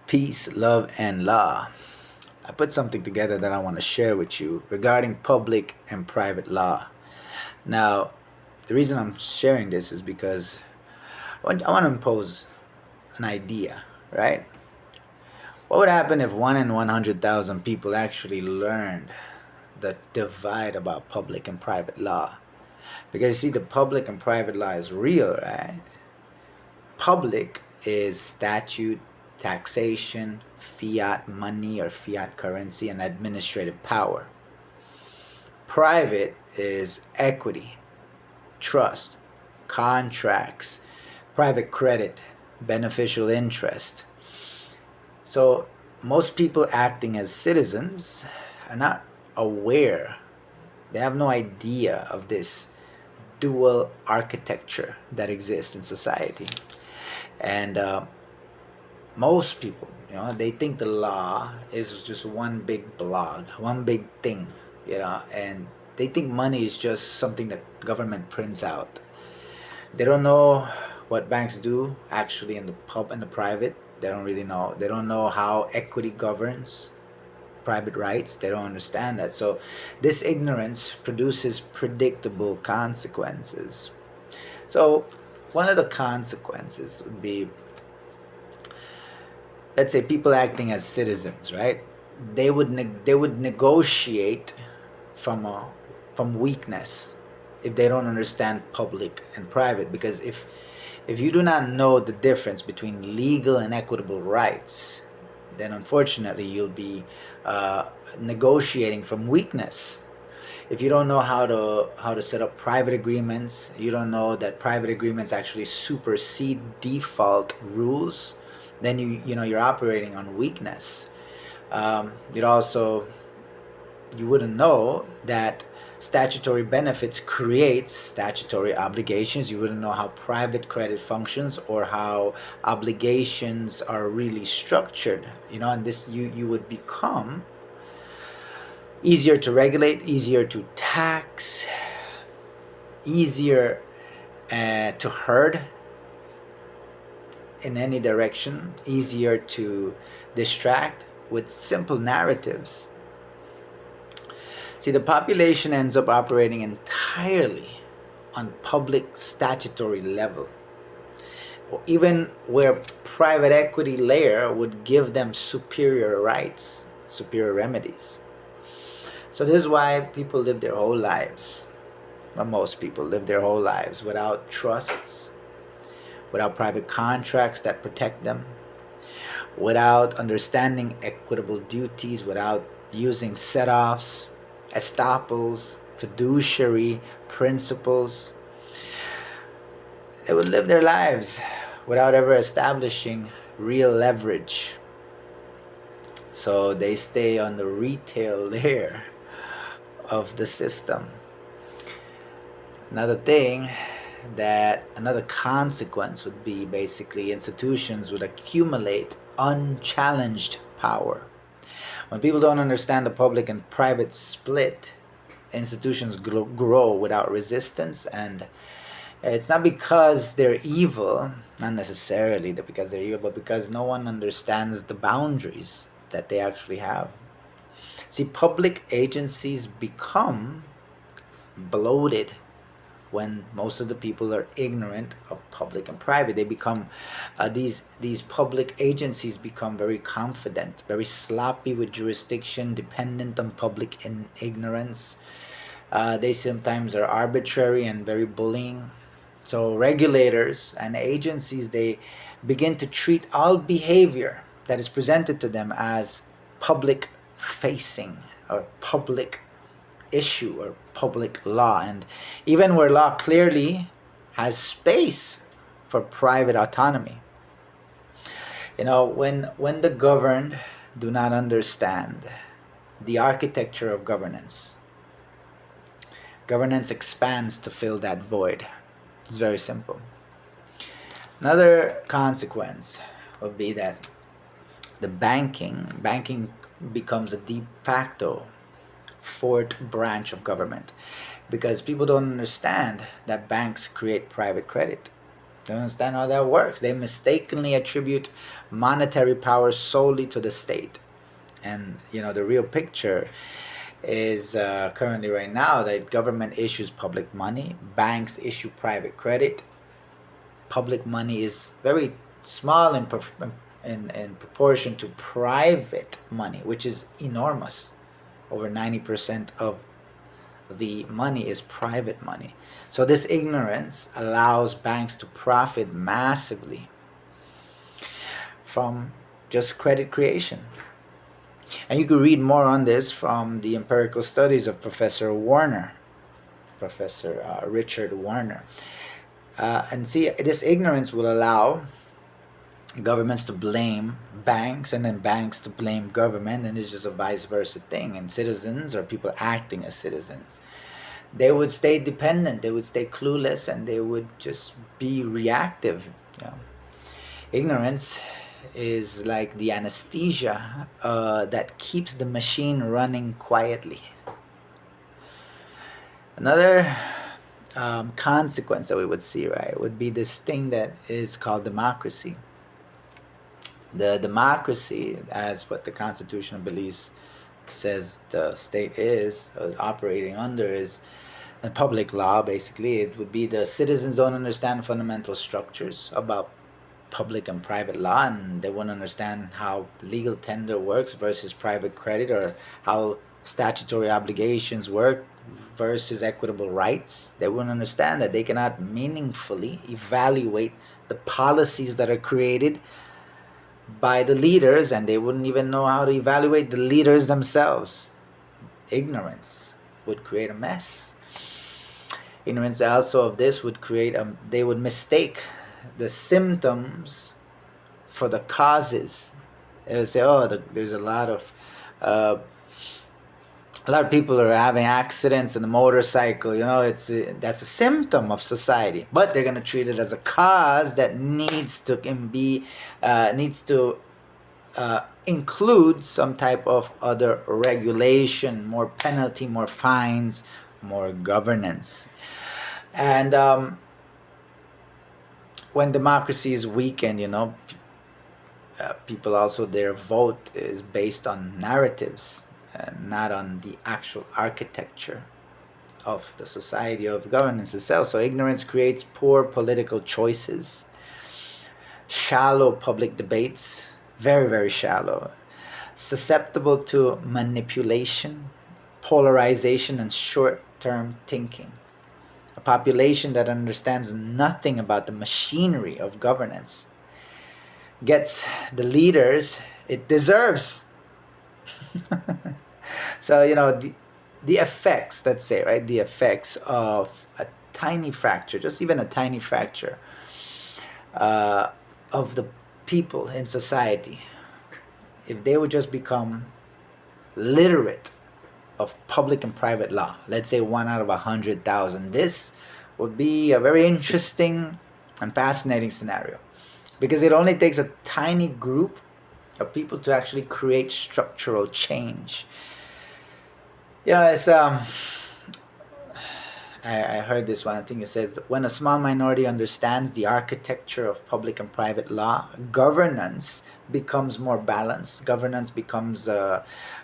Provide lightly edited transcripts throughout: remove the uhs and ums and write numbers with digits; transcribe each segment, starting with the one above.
Peace, love, and law. I put something together that I want to share with you regarding public and private law. Now, the reason I'm sharing this is because I want to impose an idea, right? What would happen if 1 in 100,000 people actually learned the divide about public and private law? Because you see, the public and private law is real, right? Public is statute, taxation, fiat money or fiat currency, and administrative power. Private is equity, trust, contracts, private credit, beneficial interest. So, most people acting as citizens are not aware, they have no idea of this dual architecture that exists in society. And most people, they think the law is just one big blog, one big thing, and they think money is just something that government prints out. They don't know what banks do actually in the private. They don't really know. They don't know how equity governs private rights. They don't understand that. So this ignorance produces predictable consequences. So one of the consequences would be, let's say, people acting as citizens, right? They would negotiate from weakness if they don't understand public and private, because if you do not know the difference between legal and equitable rights, then unfortunately you'll be negotiating from weakness. If you don't know how to set up private agreements, you don't know that private agreements actually supersede default rules, then you're operating on weakness. It also, you wouldn't know that statutory benefits creates statutory obligations. You wouldn't know how private credit functions or how obligations are really structured. And this, you would become easier to regulate, easier to tax, easier to herd in any direction, easier to distract with simple narratives. See, the population ends up operating entirely on public statutory level, or even where private equity layer would give them superior rights, superior remedies. So this is why people live their whole lives, well, most people live their whole lives without trusts, without private contracts that protect them, without understanding equitable duties, without using set-offs, estoppels, fiduciary principles. They would live their lives without ever establishing real leverage. So they stay on the retail layer of the system. Another consequence would be basically institutions would accumulate unchallenged power. When people don't understand the public and private split, institutions grow without resistance, and it's not because they're evil, not necessarily because they're evil, but because no one understands the boundaries that they actually have. See, public agencies become bloated when most of the people are ignorant of public and private. They become these public agencies become very confident, very sloppy with jurisdiction, dependent on public ignorance. They sometimes are arbitrary and very bullying. So regulators and agencies, they begin to treat all behavior that is presented to them as public facing or public issue or public law, and even where law clearly has space for private autonomy. When the governed do not understand the architecture of governance expands to fill that void. It's very simple. Another consequence would be that the banking becomes a de facto fourth branch of government, because people don't understand that banks create private credit. They don't understand how that works. They mistakenly attribute monetary power solely to the state. And the real picture is currently right now that government issues public money, banks issue private credit. Public money is very small in proportion to private money, which is enormous. Over 90% of the money is private money. So this ignorance allows banks to profit massively from just credit creation. And you could read more on this from the empirical studies of Professor Richard Warner. And see, this ignorance will allow governments to blame banks and then banks to blame government, and it's just a vice versa thing. And citizens, or people acting as citizens, they would stay dependent, they would stay clueless, and they would just be reactive. Ignorance is like the anesthesia that keeps the machine running quietly. Another consequence that we would see, right, would be this thing that is called democracy. The democracy, as what the Constitution believes says the state is operating under, is a public law. Basically, it would be the citizens don't understand fundamental structures about public and private law, and they wouldn't understand how legal tender works versus private credit, or how statutory obligations work versus equitable rights. They wouldn't understand that they cannot meaningfully evaluate the policies that are created by the leaders, and they wouldn't even know how to evaluate the leaders themselves. Ignorance would create a mess. Ignorance also of this would create they would mistake the symptoms for the causes. They would say, there's a lot of people are having accidents in the motorcycle. That's a symptom of society, but they're gonna treat it as a cause that needs to include some type of other regulation, more penalty, more fines, more governance. And when democracy is weakened, people also, their vote is based on narratives and not on the actual architecture of the society, of governance itself. So ignorance creates poor political choices, shallow public debates, very, very shallow, susceptible to manipulation, polarization, and short-term thinking. A population that understands nothing about the machinery of governance gets the leaders it deserves. So, the effects, let's say, right, the effects of a tiny fracture, just even a tiny fracture of the people in society, if they would just become literate of public and private law, let's say 1 out of 100,000, this would be a very interesting and fascinating scenario, because it only takes a tiny group of people to actually create structural change. It's I heard this one. I think it says that when a small minority understands the architecture of public and private law, governance becomes more balanced. Governance becomes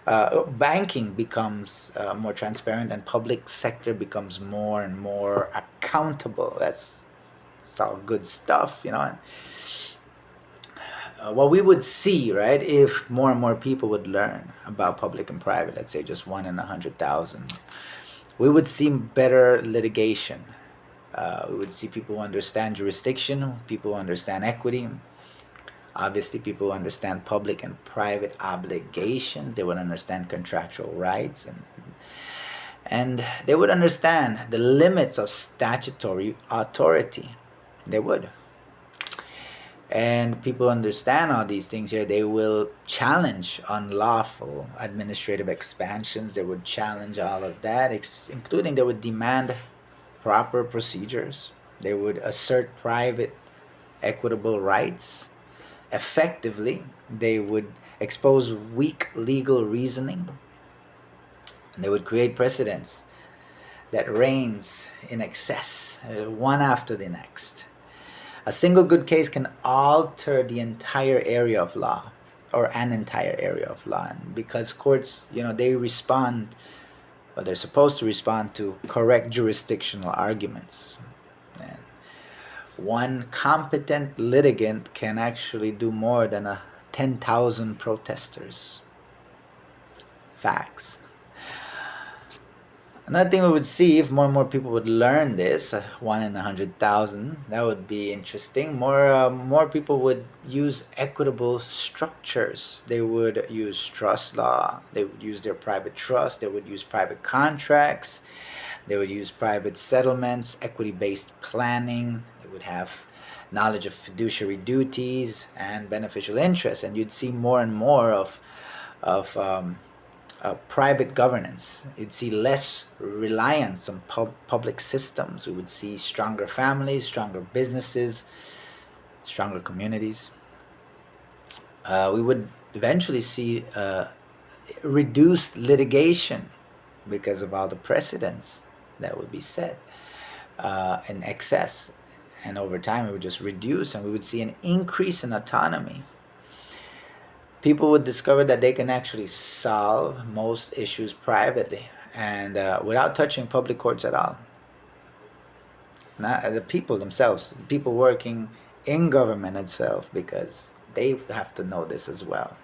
banking becomes more transparent, and public sector becomes more and more accountable. That's all good stuff, what we would see, right, if more and more people would learn about public and private, let's say just 1 in 100,000, we would see better litigation. We would see people who understand jurisdiction, people who understand equity, obviously people who understand public and private obligations. They would understand contractual rights, and they would understand the limits of statutory authority. They would. And people understand all these things here. They will challenge unlawful administrative expansions. They would challenge all of that, including they would demand proper procedures. They would assert private equitable rights. Effectively, they would expose weak legal reasoning. And they would create precedents that reigns in excess, one after the next. A single good case can alter the entire area of law, or an entire area of law. And because courts, they respond, or they're supposed to respond to correct jurisdictional arguments. And one competent litigant can actually do more than 10,000 protesters. Facts. Another thing we would see, if more and more people would learn this, 1 in 100,000, that would be interesting. More people would use equitable structures. They would use trust law. They would use their private trust. They would use private contracts. They would use private settlements, equity-based planning. They would have knowledge of fiduciary duties and beneficial interests, and you'd see more and more of private governance. You'd see less reliance on public systems. We would see stronger families, stronger businesses, stronger communities. We would eventually see reduced litigation because of all the precedents that would be set in excess. And over time, it would just reduce, and we would see an increase in autonomy. People would discover that they can actually solve most issues privately and without touching public courts at all. Not the people themselves, people working in government itself, because they have to know this as well.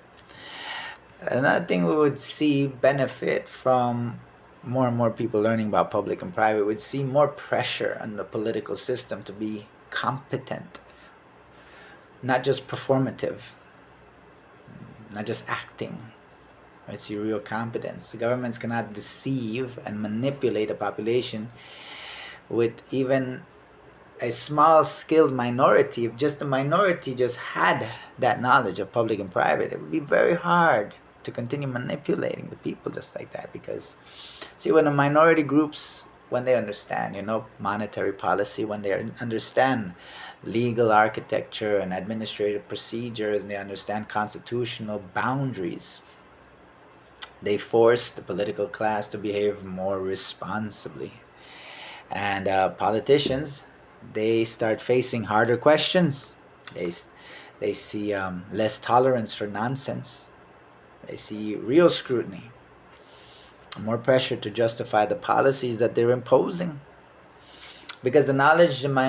Another thing we would see benefit from more and more people learning about public and private, we'd see more pressure on the political system to be competent, not just performative, not just acting. I see real competence. The governments cannot deceive and manipulate a population with even a small skilled minority. If just a minority just had that knowledge of public and private, it would be very hard to continue manipulating the people just like that. Because see, when the minority groups, when they understand, monetary policy, when they understand legal architecture and administrative procedures, and they understand constitutional boundaries, they force the political class to behave more responsibly. And politicians, they start facing harder questions. They see less tolerance for nonsense. They see real scrutiny, more pressure to justify the policies that they're imposing. Because the knowledgeable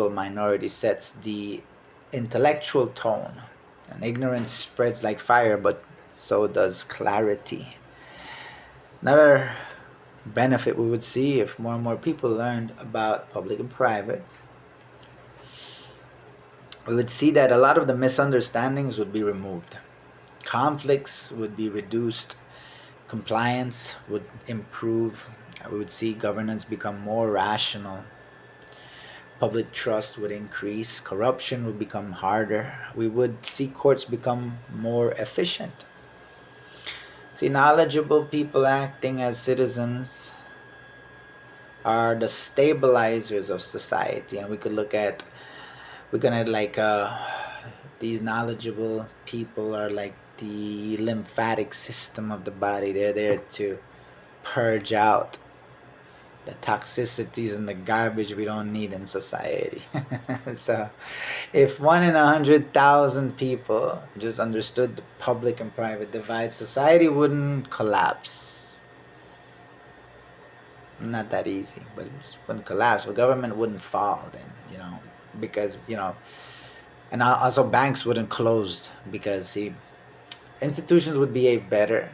minority sets the intellectual tone, and ignorance spreads like fire, but so does clarity. Another benefit we would see if more and more people learned about public and private, we would see that a lot of the misunderstandings would be removed. Conflicts would be reduced. Compliance would improve. We would see governance become more rational. Public trust would increase. Corruption would become harder. We would see courts become more efficient. See, knowledgeable people acting as citizens are the stabilizers of society, and we could look at, these knowledgeable people are like the lymphatic system of the body. They're there to purge out the toxicities and the garbage we don't need in society. So if 1 in 100,000 people just understood the public and private divide, society wouldn't collapse. Not that easy, but it just wouldn't collapse. The government wouldn't fall then, because, and also banks wouldn't close, because, see, institutions would behave better.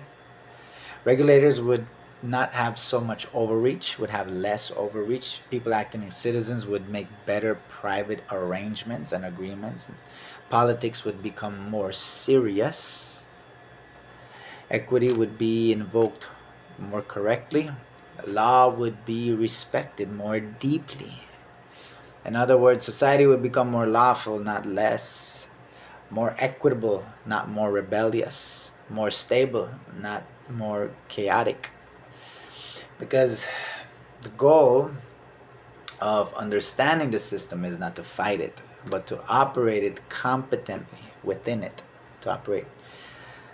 Regulators would not have so much overreach, would have less overreach. People acting as citizens would make better private arrangements and agreements. Politics would become more serious. Equity would be invoked more correctly. Law would be respected more deeply. In other words, society would become more lawful, not less. More equitable, not more rebellious. More stable, not more chaotic. Because the goal of understanding the system is not to fight it, but to operate it competently within it. To operate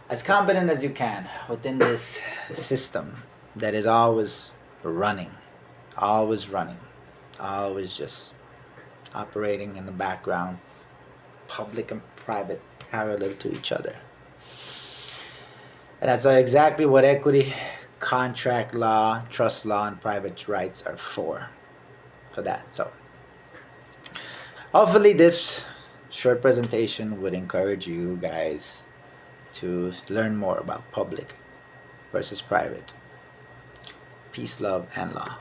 as competent as you can within this system that is always running. always just operating in the background, public and private parallel to each other. And that's exactly what equity, contract law, trust law, and private rights are for that. So hopefully this short presentation would encourage you guys to learn more about public versus private. Peace, love, and law.